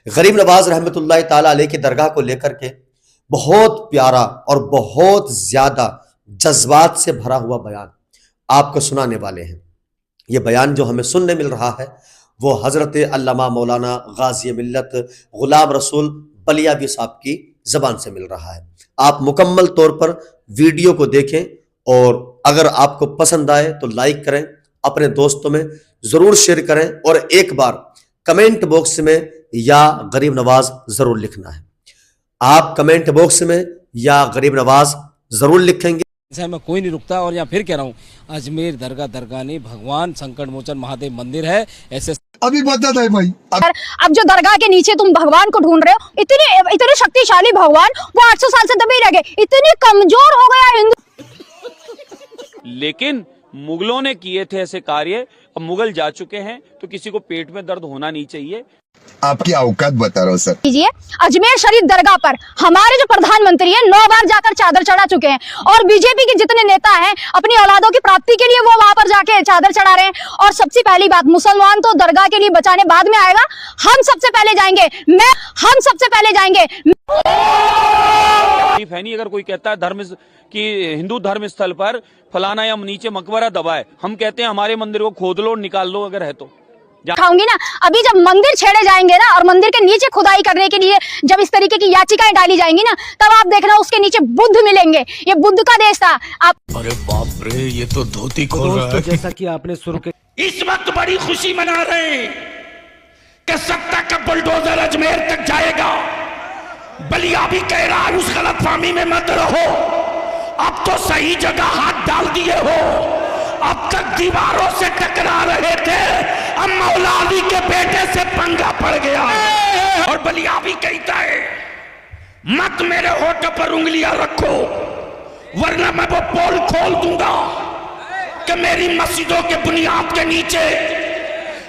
गरीब नवाज रहमतुल्लाह ताला अलैह की दरगाह को लेकर के बहुत प्यारा और बहुत ज्यादा जज्बात से भरा हुआ बयान आपको सुनाने वाले हैं। ये बयान जो हमें सुनने मिल रहा है वो हजरत अल्लामा मौलाना गाजी मिल्लत गुलाम रसूल बलियावी साहब की जबान से मिल रहा है। आप मुकम्मल तौर पर वीडियो को देखें और अगर आपको पसंद आए तो लाइक करें, अपने दोस्तों में जरूर शेयर करें और एक बार कमेंट बॉक्स में या गरीब नवाज जरूर लिखना है। आप कमेंट बॉक्स में या गरीब नवाज जरूर लिखेंगे। मैं कोई नहीं रुकता और यहाँ फिर कह रहा हूँ, अजमेर दरगाह नहीं, भगवान संकट मोचन महादेव मंदिर है। ऐसे अभी बता है भाई। अब जो दरगाह के नीचे तुम भगवान को ढूंढ रहे हो, इतने शक्तिशाली भगवान वो 800 साल से दबे रह गए, इतने कमजोर हो गया हिंदू। लेकिन मुगलों ने किए थे ऐसे कार्य, अब मुगल जा चुके हैं तो किसी को पेट में दर्द होना नहीं चाहिए। आपकी औकात बता रहा हूँ सर। कीजिए, अजमेर शरीफ दरगाह पर हमारे जो प्रधानमंत्री हैं 9 बार जाकर चादर चढ़ा चुके हैं और बीजेपी के जितने नेता हैं अपनी औलादों की प्राप्ति के लिए वो वहां पर जाके चादर चढ़ा रहे हैं। और सबसे पहली बात, मुसलमान तो दरगाह के लिए बचाने बाद में आएगा, हम सबसे पहले जाएंगे। हम सबसे पहले जाएंगे। है नहीं अगर कोई कहता है धर्म कि हिंदू धर्म स्थल पर फलाना या नीचे मकबरा दबा है, हम कहते हैं हमारे मंदिर को खोद लो और निकाल लो अगर है तो खाऊंगी ना। अभी जब मंदिर छेड़े जाएंगे ना और मंदिर के नीचे खुदाई करने के लिए जब इस तरीके की याचिकाएं डाली जाएंगी ना, तब आप देखना उसके नीचे बुद्ध मिलेंगे। ये बुद्ध का देश था। आप अरे बाप रे, ये तो धोती खोल रहा है। जैसा कि आपने शुरू के इस वक्त बड़ी खुशी मना रहे हैं कि सत्ता का बुलडोजर अजमेर तक जाएगा। बलिया भी कह रहा है उस गलतफहमी में मत रहो, अब तो सही जगह हाथ डाल दिए हो। अब तक दीवारों से टकरा रहे थे, अब मौला अली के बेटे से पंगा पड़ गया। और बलिया भी कहता है मत मेरे होठ पर उंगलियां रखो वरना मैं वो पोल खोल दूंगा कि मेरी मस्जिदों के बुनियाद के नीचे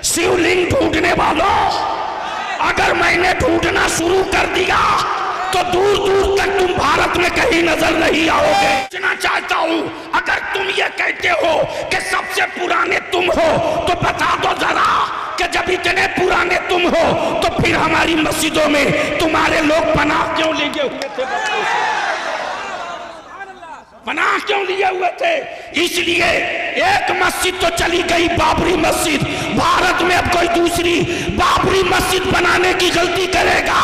शिवलिंग ढूंढने वालों, अगर मैंने ढूंढना शुरू कर दिया तो दूर दूर तक तुम भारत में कहीं नजर नहीं आओगे। पूछना चाहता हूं, अगर तुम ये कहते हो कि सबसे पुराने तुम हो तो बता दो जरा कि जब इतने पुराने तुम हो तो फिर हमारी मस्जिदों में तुम्हारे लोग पनाह क्यों लिए हुए थे? पनाह क्यों लिए हुए थे? इसलिए एक मस्जिद तो चली गई, बाबरी मस्जिद। भारत में अब कोई दूसरी बाबरी मस्जिद बनाने की गलती करेगा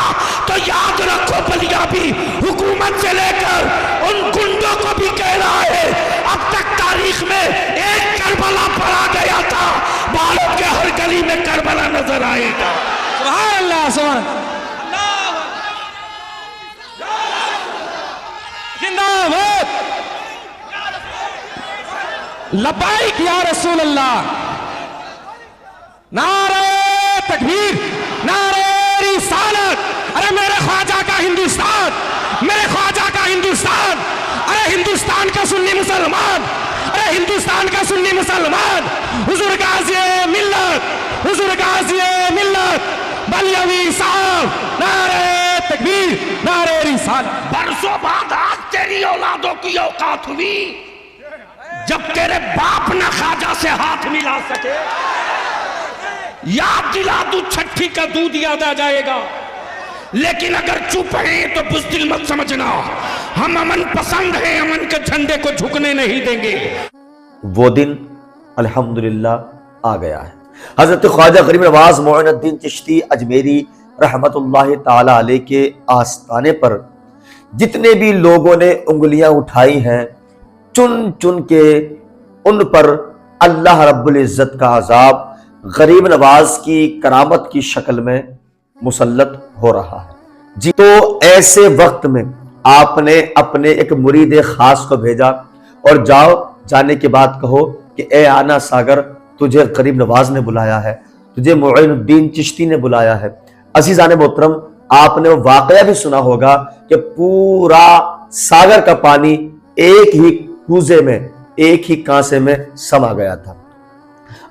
तो याद रखो बलिया भी हुकूमत से लेकर उन गुंडों को भी कह रहा है, अब तक तारीख में एक करबला पड़ा गया था, भारत के हर गली में करबला नजर आएगा। सुभान अल्लाह, सुभान जिंदाबाद, लब्बाइक या रसूल अल्लाह, नारे तकबीर, नारे रिसालत। अरे मेरे ख्वाजा का हिंदुस्तान, मेरे ख्वाजा का हिंदुस्तान, अरे हिंदुस्तान का सुन्नी मुसलमान, अरे हिंदुस्तान का सुन्नी मुसलमान, हुजूर गाज़ी मिल्लत, हुजूर गाज़ी मिल्लत बलियावी साहब, नारे तकबीर, नारे रिसालत। बरसों बाद आज तेरी औलादों की औकात हुई जब तेरे बाप न ख्वाजा से हाथ मिला सके। याद दिला दूं, छठी का दूध याद आ जाएगा। लेकिन अगर चुप हैं तो बुज़दिल मत समझना, हम अमन पसंद हैं, अमन के झंडे को झुकने नहीं देंगे। वो दिन अल्हम्दुलिल्लाह आ गया है। हजरत ख्वाजा गरीब नवाज मोइनुद्दीन चिश्ती अजमेरी रहमतुल्लाह ताला अलैह के आस्थाने पर जितने भी लोगों ने उंगलियां उठाई हैं, चुन चुन के उन पर अल्लाह रब्बुल इज्जत का अजाब गरीब नवाज की करामत की शक्ल में मुसल्लत हो रहा है जी। तो ऐसे वक्त में आपने अपने एक मुरीद खास को भेजा और जाने के बाद कहो कि ए आना सागर, तुझे गरीब नवाज ने बुलाया है, तुझे मोइनुद्दीन चिश्ती ने बुलाया है। अजीजान मोहतरम, आपने वो वाकया भी सुना होगा कि पूरा सागर का पानी एक ही कूजे में, एक ही कांसे में समा गया था।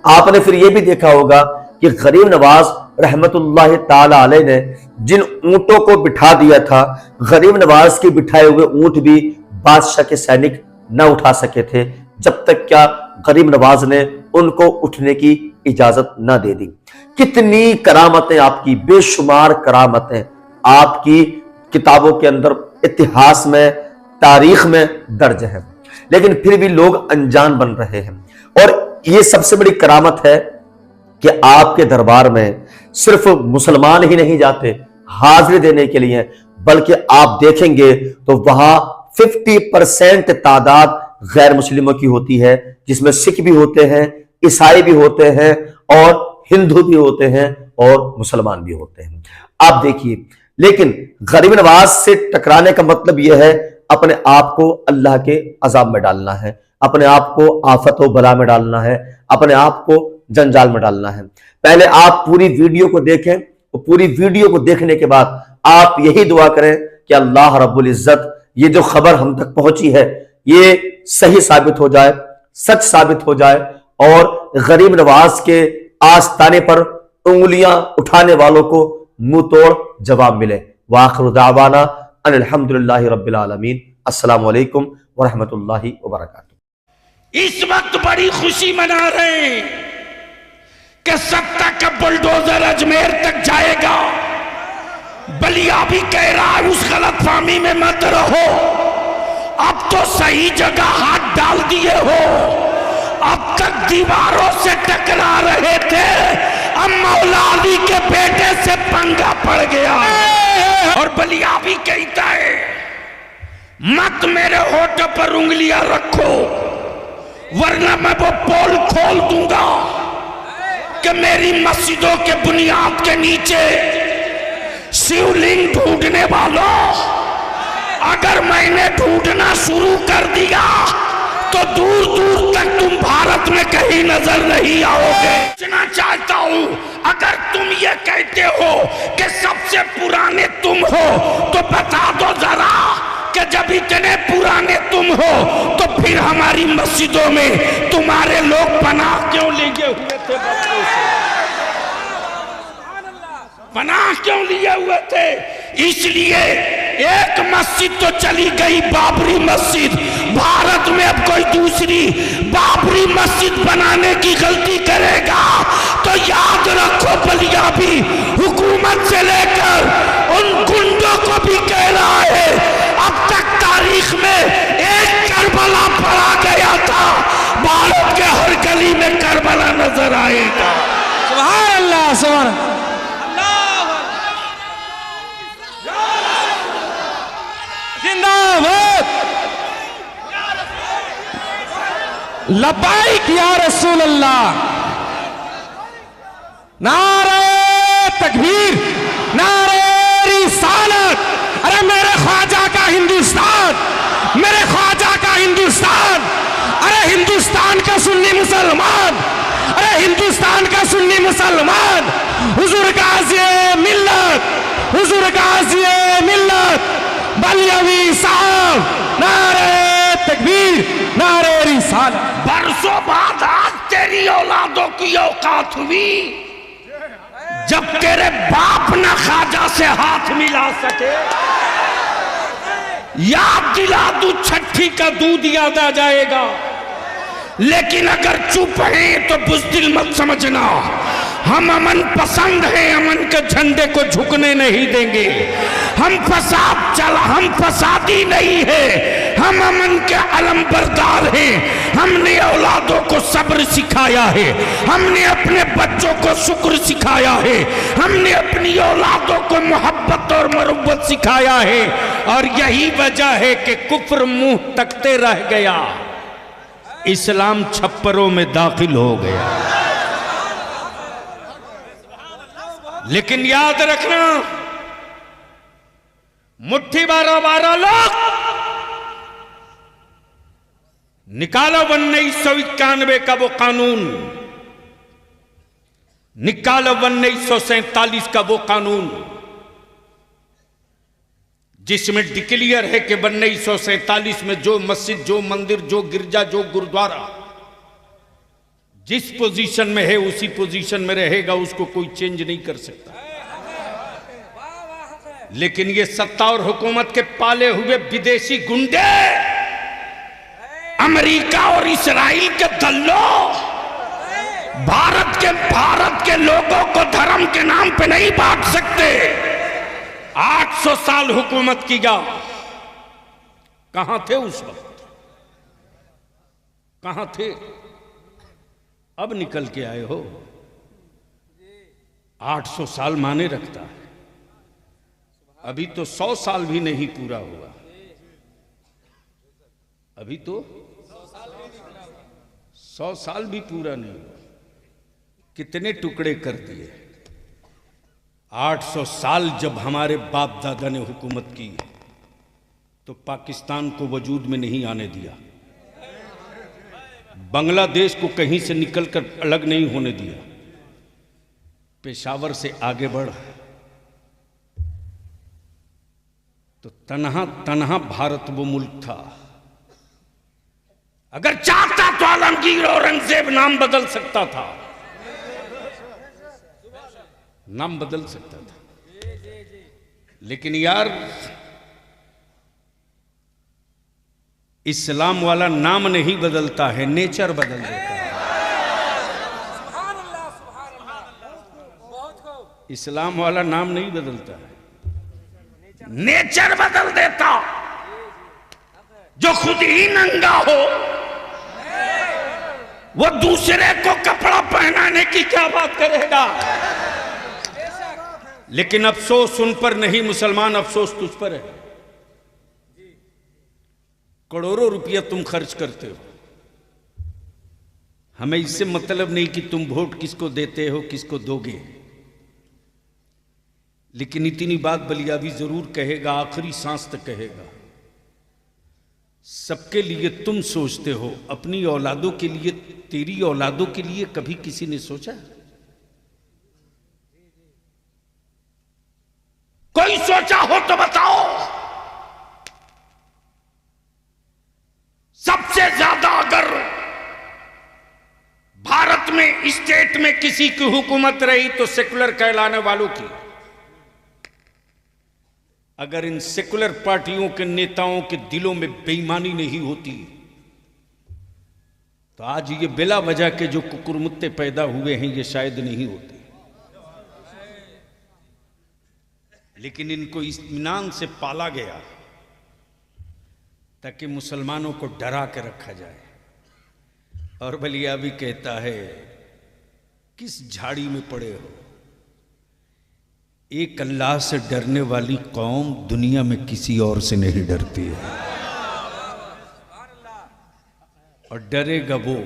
आपने फिर यह भी देखा होगा कि गरीब नवाज रहमतुल्लाह ताला अलैह ने जिन ऊंटों को बिठा दिया था, गरीब नवाज के बिठाए हुए ऊंट भी बादशाह के सैनिक न उठा सके थे, जब तक क्या गरीब नवाज ने उनको उठने की इजाजत न दे दी। कितनी करामतें आपकी, बेशुमार करामतें आपकी किताबों के अंदर, इतिहास में, तारीख में दर्ज है, लेकिन फिर भी लोग अनजान बन रहे हैं। और यह सबसे बड़ी करामत है कि आपके दरबार में सिर्फ मुसलमान ही नहीं जाते हाजिरी देने के लिए, बल्कि आप देखेंगे तो वहां 50% तादाद गैर मुस्लिमों की होती है, जिसमें सिख भी होते हैं, ईसाई भी होते हैं, और हिंदू भी होते हैं, और मुसलमान भी होते हैं। आप देखिए, लेकिन गरीब नवाज से टकराने का मतलब यह है अपने आप को अल्लाह के अजाब में डालना है, अपने आप को आफत व बला में डालना है, अपने आप को जंजाल में डालना है। पहले आप पूरी वीडियो को देखें, तो पूरी वीडियो को देखने के बाद आप यही दुआ करें कि अल्लाह रब्बुल इज्जत ये जो खबर हम तक पहुंची है ये सही साबित हो जाए, सच साबित हो जाए, और गरीब नवाज के आस्ताने पर उंगलियां उठाने वालों को मुंह तोड़ जवाब मिले। वाखिरु दावाना अनिल हम्दुलिल्लाहि रब्बिल आलमीन। अस्सलामु अलैकुम व रहमतुल्लाहि व बरकातुहू। इस वक्त बड़ी खुशी मना रहे हैं कि सत्ता का बुलडोजर अजमेर तक जाएगा। बलिया भी कह रहा है उस गलतफहमी में मत रहो, अब तो सही जगह हाथ डाल दिए हो। अब तक दीवारों से टकरा रहे थे, अब मौला अली के बेटे से पंगा पड़ गया। और बलिया भी कहता है मत मेरे होठ पर उंगलियां रखो, वरना मैं वो पोल खोल दूंगा कि मेरी मस्जिदों के बुनियाद के नीचे शिवलिंग ढूंढने वालों, अगर मैंने ढूंढना शुरू कर दिया तो दूर दूर तक तुम भारत में कहीं नजर नहीं आओगे। पूछना चाहता हूं, अगर तुम ये कहते हो कि सबसे पुराने तुम हो तो बता दो जरा कि जब इतने पुराने तुम हो तो फिर हमारी मस्जिदों में तुम्हारे लोग पनाह क्यों लिए हुए थे? बच्चों से पनाह क्यों लिए हुए थे? इसलिए एक मस्जिद तो चली गई, बाबरी मस्जिद। भारत में अब कोई दूसरी बाबरी मस्जिद बनाने की गलती करेगा तो याद रखो बलिया भी हुकूमत से लेकर उन गुंडों को भी कह रहा है अब तक तारीख में एक करबला पड़ा गया था, भारत के हर गली में करबला नजर आएगा। सुभान अल्लाह, सुभान अल्लाह। जिंदाबाद, लब्बाइक या रसूल अल्लाह। नारे तकबीर, नारे रिसालत। अरे मेरे ख्वाजा का हिंदुस्तान, मेरे ख्वाजा का हिंदुस्तान। अरे हिंदुस्तान का सुन्नी मुसलमान, अरे हिंदुस्तान का सुन्नी मुसलमान। हुजूर गाज़ी मिल्लत, हुजूर गाज़ी मिल्लत बलियावी साहब, नारे तकबीर, नारे रिसालत। बरसों बाद आज तेरी औलादों की औकात हुई जब तेरे बाप ना ख्वाजा से हाथ मिला सके। याद दिला दूं, छठी का दूध याद आ जाएगा, लेकिन अगर चुप हैं तो बुज़दिल मत समझना। हम अमन पसंद हैं, अमन के झंडे को झुकने नहीं देंगे। हम फसादी नहीं है, हम अमन के अलमबरदार हैं। हमने औलादों को सब्र सिखाया है, हमने अपने बच्चों को शुक्र सिखाया है, हमने अपनी औलादों को मोहब्बत और मरुब्बत सिखाया है। और यही वजह है कि कुफ्र मुंह तकते रह गया, इस्लाम छप्परों में दाखिल हो गया। लेकिन याद रखना, मुट्ठी 12 लोग निकालो 1991 का वो कानून, निकालो 1947 का वो कानून जिसमें डिक्लेयर है कि 1947 में जो मस्जिद, जो मंदिर, जो गिरजा, जो गुरुद्वारा जिस पोजीशन में है उसी पोजीशन में रहेगा, उसको कोई चेंज नहीं कर सकता। लेकिन ये सत्ता और हुकूमत के पाले हुए विदेशी गुंडे, अमेरिका और इस्राइल के दल्लो, भारत के लोगों को धर्म के नाम पे नहीं बांट सकते। 800 साल हुकूमत किया, कहां थे उस वक्त, कहां थे? अब निकल के आए हो। 800 साल माने रखता है, अभी तो 100 साल भी नहीं पूरा हुआ, अभी तो 100 साल भी पूरा नहीं हुआ। कितने टुकड़े कर दिए। 800 साल जब हमारे बाप दादा ने हुकूमत की तो पाकिस्तान को वजूद में नहीं आने दिया, बांग्लादेश को कहीं से निकलकर अलग नहीं होने दिया, पेशावर से आगे बढ़ तो तन्हा तन्हा भारत वो मुल्क था। अगर चाहता तो आलमगीर औरंगजेब नाम बदल सकता था, नाम बदल सकता था, लेकिन यार इस्लाम वाला नाम नहीं बदलता है, नेचर बदल देता है। इस्लाम वाला नाम नहीं बदलता है, नेचर बदल देता। जो खुद ही नंगा हो वो दूसरे को कपड़ा पहनाने की क्या बात करेगा। लेकिन अफसोस उन पर नहीं मुसलमान, अफसोस तुझ पर है। करोड़ों रुपया तुम खर्च करते हो, हमें इससे मतलब नहीं कि तुम वोट किसको देते हो किसको दोगे, लेकिन इतनी बात बलियाबी जरूर कहेगा, आखिरी सांस तक कहेगा। सबके लिए तुम सोचते हो, अपनी औलादों के लिए, तेरी औलादों के लिए कभी किसी ने सोचा? कोई सोचा हो तो बताओ। सबसे ज्यादा अगर भारत में स्टेट में किसी की हुकूमत रही तो सेकुलर कहलाने वालों की। अगर इन सेकुलर पार्टियों के नेताओं के दिलों में बेईमानी नहीं होती तो आज ये बिला वजह के जो कुकुरमुत्ते पैदा हुए हैं ये शायद नहीं होते। लेकिन इनको इत्मीनान से पाला गया ताकि मुसलमानों को डरा के रखा जाए। और बलिया भी कहता है, किस झाड़ी में पड़े हो, एक अल्लाह से डरने वाली कौम दुनिया में किसी और से नहीं डरती है। और डरेगा वो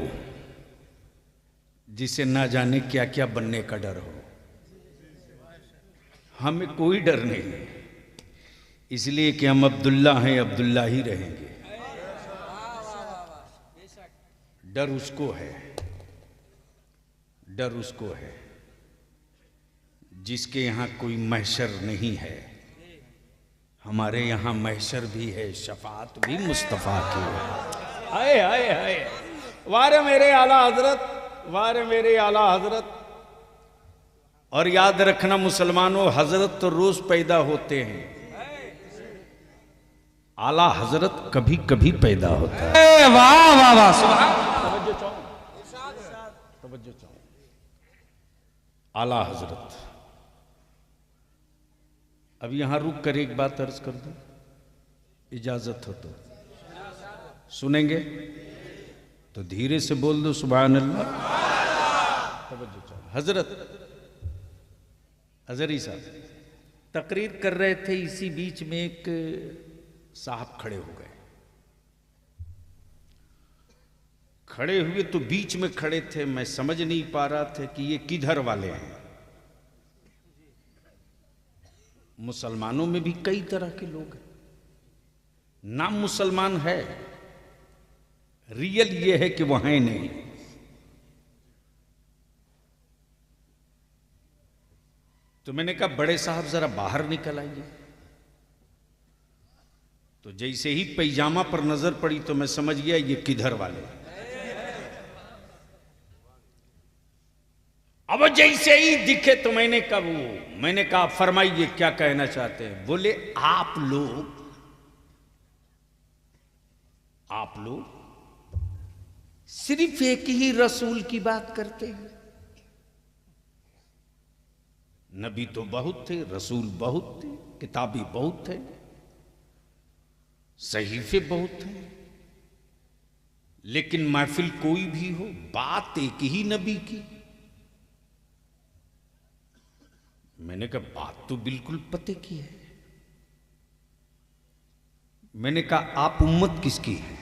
जिसे ना जाने क्या क्या बनने का डर हो। हमें कोई डर नहीं है, इसलिए कि हम अब्दुल्ला हैं, अब्दुल्ला ही रहेंगे। डर उसको है, डर उसको है जिसके यहां कोई महशर नहीं है। हमारे यहां महशर भी है, शफाअत भी मुस्तफा की है। हाय हाय हाय, वारे मेरे आला हजरत, वारे मेरे आला हजरत। और याद रखना मुसलमानों, हजरत तो रोज पैदा होते हैं, आला हजरत कभी कभी पैदा होता है। वाह वाह वाह, तवज्जो चाहो। आला हजरत। अब यहां रुक कर एक बात अर्ज कर दूं, इजाजत हो तो सुनेंगे? तो धीरे से बोल दो सुभान अल्लाह। तवज्जो चाहो। हजरत हजरी साहब तकरीर कर रहे थे, इसी बीच में एक साहब खड़े हो गए। खड़े हुए तो बीच में खड़े थे, मैं समझ नहीं पा रहा था कि ये किधर वाले हैं। मुसलमानों में भी कई तरह के लोग हैं, नाम मुसलमान है, रियल ये है कि वो हैं नहीं। तो मैंने कहा बड़े साहब जरा बाहर निकल आइए। तो जैसे ही पैजामा पर नजर पड़ी तो मैं समझ गया ये किधर वाले। अब जैसे ही दिखे तो मैंने कहा फरमाइए क्या कहना चाहते हैं। बोले आप लोग सिर्फ एक ही रसूल की बात करते हैं। नबी तो बहुत थे, रसूल बहुत थे, किताबी बहुत थे, सहीफे बहुत थे, लेकिन महफिल कोई भी हो, बात एक ही नबी की। मैंने कहा बात तो बिल्कुल पते की है। मैंने कहा आप उम्मत किसकी है?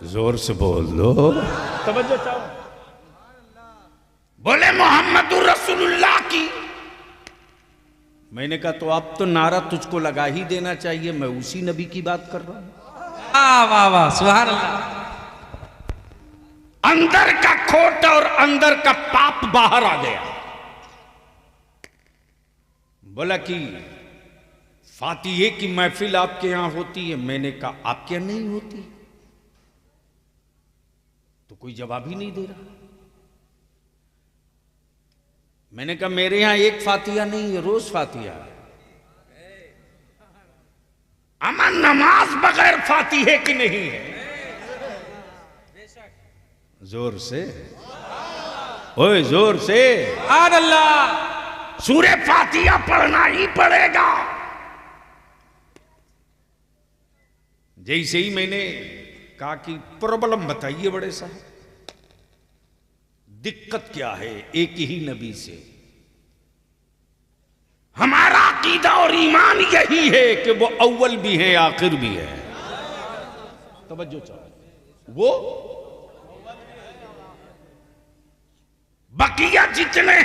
जोर से बोल दो, तवज्जो चाहो। बोले मोहम्मदुर रसूलुल्लाह की। मैंने कहा तो अब तो नारा तुझको लगा ही देना चाहिए, मैं उसी नबी की बात कर रहा हूं। वाह वाह सुभान अल्लाह। अंदर का खोट और अंदर का पाप बाहर आ गया। बोला कि फातिहे की महफिल आपके यहां होती है। मैंने कहा आपके यहां नहीं होती। तो कोई जवाब ही नहीं दे रहा। मैंने कहा मेरे यहां एक फातिहा नहीं है, रोज फातिहा है। अमन नमाज बगैर फातिहे की नहीं है। जोर से, ओए जोर से, सुभान अल्लाह। सूरे फातिहा पढ़ना ही पड़ेगा। जैसे ही मैंने कहा कि प्रॉब्लम बताइए बड़े साहब, दिक्कत क्या है एक ही नबी से? हमारा अकीदा और ईमान यही है कि वो अव्वल भी है आखिर भी है। तवज्जो चाहो। वो बकिया जितने हैं